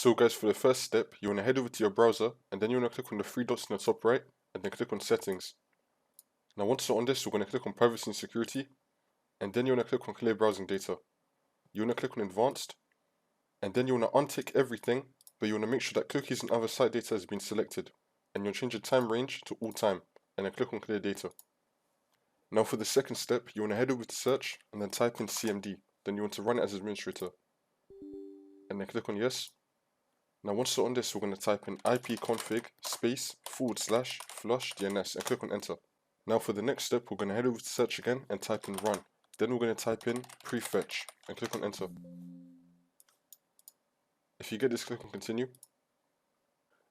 So guys, for the first step, you want to head over to your browser, and then you want to click on the three dots in the top right, and then click on settings. Now once you're on this, you're going to click on privacy and security, and then you want to click on clear browsing data. You want to click on advanced, and then you want to untick everything, but you want to make sure that cookies and other site data has been selected, and you'll change the time range to all time, and then click on clear data. Now for the second step, you want to head over to search, and then type in CMD, then you want to run it as administrator, and then click on yes. Now once you're on this, we're going to type in ipconfig space /flush DNS and click on enter. Now for the next step, we're going to head over to search again and type in run. Then we're going to type in prefetch and click on enter. If you get this, click on continue.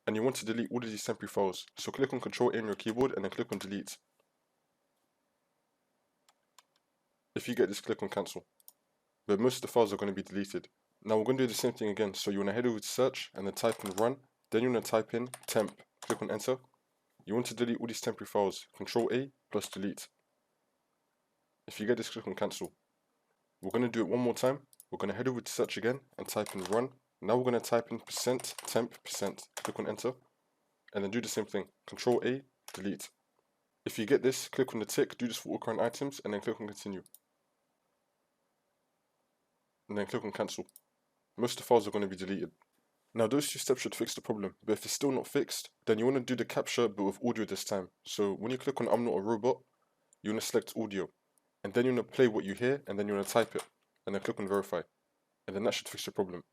And you want to delete all of these temporary files, so click on Ctrl A on your keyboard and then click on delete. If you get this, click on cancel. But most of the files are going to be deleted. Now we're going to do the same thing again, so you want to head over to search and then type in run. Then you want to type in temp, click on enter. You want to delete all these temporary files, Ctrl A plus delete. If you get this, click on cancel. We're going to do it one more time. We're going to head over to search again and type in run. Now we're going to type in %temp%, click on enter, and then do the same thing, Ctrl A, delete. If you get this, click on the tick, do this for all current items, and then click on continue. And then click on cancel. Most of the files are going to be deleted. Now those two steps should fix the problem, but if it's still not fixed, then you want to do the Captcha but with audio this time. So when you click on I'm not a robot, you want to select audio, and then you want to play what you hear, and then you want to type it, and then click on verify, and then that should fix the problem.